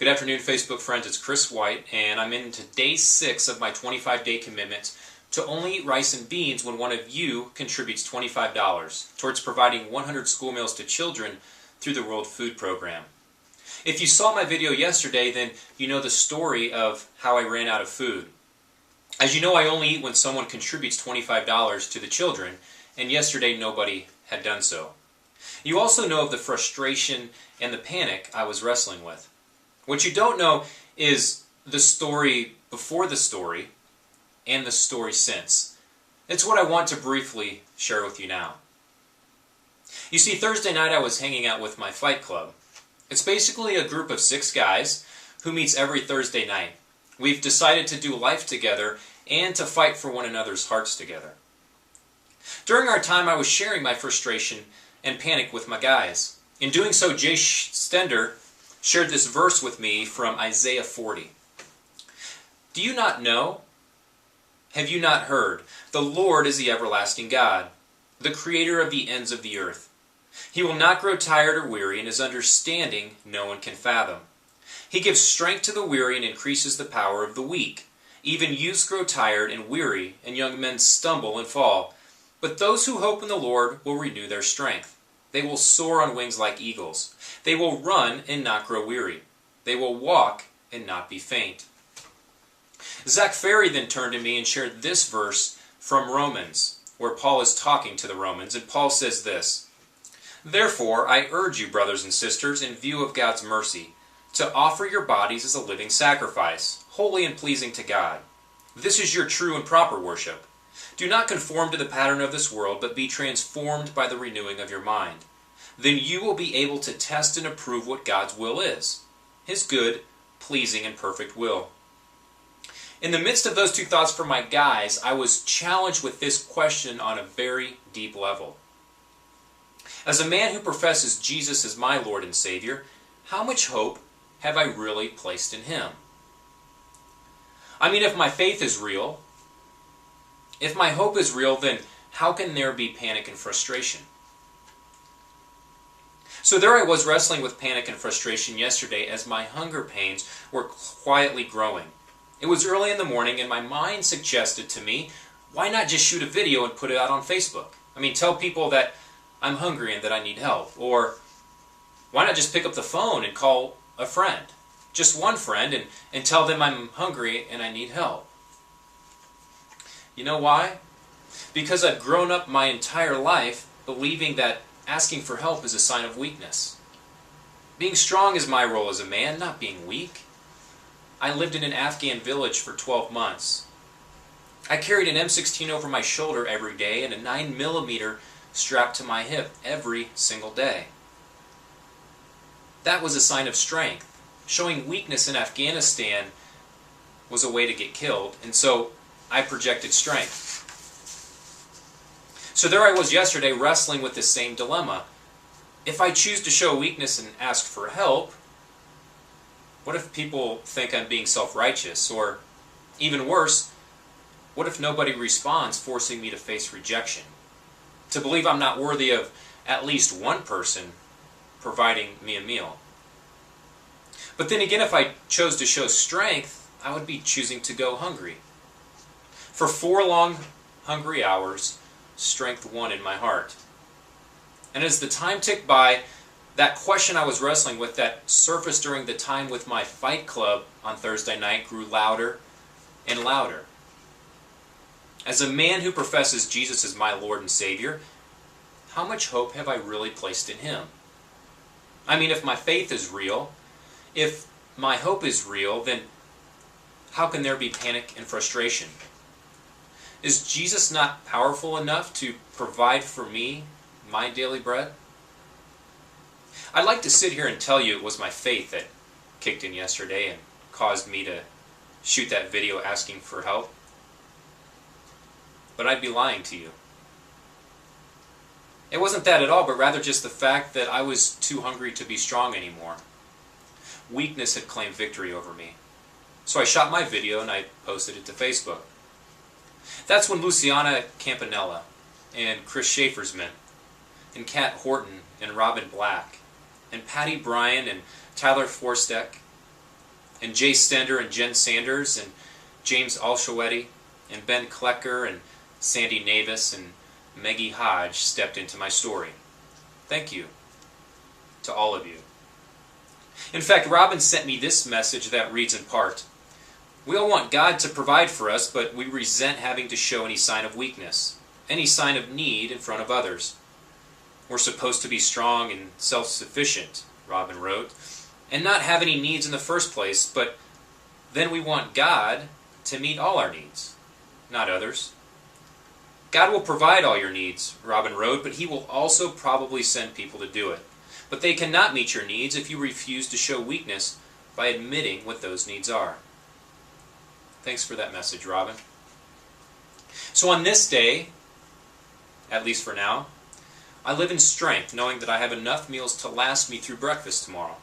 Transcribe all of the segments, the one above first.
Good afternoon, Facebook friends. It's Chris White, and I'm into day 6 of my 25-day commitment to only eat rice and beans when one of you contributes $25 towards providing 100 school meals to children through the World Food Program. If you saw my video yesterday, then you know the story of how I ran out of food. As you know, I only eat when someone contributes $25 to the children, and yesterday nobody had done so. You also know of the frustration and the panic I was wrestling with. What you don't know is the story before the story and the story since. It's what I want to briefly share with you now. You see, Thursday night I was hanging out with my fight club. It's basically a group of 6 guys who meets every Thursday night. We've decided to do life together and to fight for one another's hearts together. During our time, I was sharing my frustration and panic with my guys. In doing so, Jay Stender shared this verse with me from Isaiah 40. Do you not know? Have you not heard? The Lord is the everlasting God, the creator of the ends of the earth. He will not grow tired or weary, and his understanding no one can fathom. He gives strength to the weary and increases the power of the weak. Even youths grow tired and weary, and young men stumble and fall. But those who hope in the Lord will renew their strength. They will soar on wings like eagles. They will run and not grow weary. They will walk and not be faint. Zach Ferry then turned to me and shared this verse from Romans, where Paul is talking to the Romans, and Paul says this, Therefore I urge you, brothers and sisters, in view of God's mercy, to offer your bodies as a living sacrifice, holy and pleasing to God. This is your true and proper worship. Do not conform to the pattern of this world, but be transformed by the renewing of your mind. Then you will be able to test and approve what God's will is, His good, pleasing, and perfect will. In the midst of those 2 thoughts from my guys, I was challenged with this question on a very deep level. As a man who professes Jesus as my Lord and Savior, how much hope have I really placed in Him? I mean, if my faith is real, if my hope is real, then how can there be panic and frustration? So there I was wrestling with panic and frustration yesterday as my hunger pains were quietly growing. It was early in the morning and my mind suggested to me, why not just shoot a video and put it out on Facebook? I mean, tell people that I'm hungry and that I need help. Or why not just pick up the phone and call a friend? Just one friend and tell them I'm hungry and I need help. You know why? Because I've grown up my entire life believing that asking for help is a sign of weakness. Being strong is my role as a man, not being weak. I lived in an Afghan village for 12 months. I carried an M16 over my shoulder every day and a 9mm strapped to my hip every single day. That was a sign of strength. Showing weakness in Afghanistan was a way to get killed, and so I projected strength. So there I was yesterday wrestling with this same dilemma. If I choose to show weakness and ask for help, what if people think I'm being self-righteous? Or, even worse, what if nobody responds, forcing me to face rejection? To believe I'm not worthy of at least one person providing me a meal. But then again, if I chose to show strength, I would be choosing to go hungry. For 4 long, hungry hours, strength won in my heart. And as the time ticked by, that question I was wrestling with that surfaced during the time with my fight club on Thursday night grew louder and louder. As a man who professes Jesus as my Lord and Savior, how much hope have I really placed in Him? I mean, if my faith is real, if my hope is real, then how can there be panic and frustration? Is Jesus not powerful enough to provide for me my daily bread? I'd like to sit here and tell you it was my faith that kicked in yesterday and caused me to shoot that video asking for help. But I'd be lying to you. It wasn't that at all, but rather just the fact that I was too hungry to be strong anymore. Weakness had claimed victory over me. So I shot my video and I posted it to Facebook. That's when Luciana Campanella and Chris Schaefersman and Kat Horton and Robin Black and Patty Bryan and Tyler Forstek and Jay Stender and Jen Sanders and James Alshawetti and Ben Klecker and Sandy Navis and Maggie Hodge stepped into my story. Thank you to all of you. In fact, Robin sent me this message that reads in part, "We all want God to provide for us, but we resent having to show any sign of weakness, any sign of need in front of others. We're supposed to be strong and self-sufficient," Robin wrote, "and not have any needs in the first place, but then we want God to meet all our needs, not others. God will provide all your needs," Robin wrote, "but He will also probably send people to do it. But they cannot meet your needs if you refuse to show weakness by admitting what those needs are." Thanks for that message, Robin. So on this day, at least for now, I live in strength, knowing that I have enough meals to last me through breakfast tomorrow.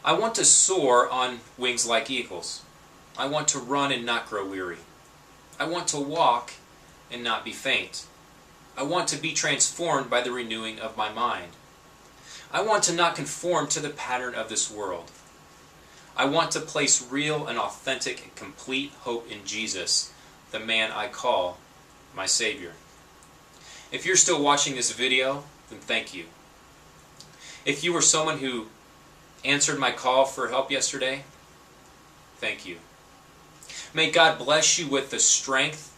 I want to soar on wings like eagles. I want to run and not grow weary. I want to walk and not be faint. I want to be transformed by the renewing of my mind. I want to not conform to the pattern of this world. I want to place real and authentic and complete hope in Jesus, the man I call my Savior. If you're still watching this video, then thank you. If you were someone who answered my call for help yesterday, thank you. May God bless you with the strength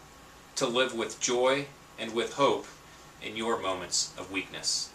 to live with joy and with hope in your moments of weakness.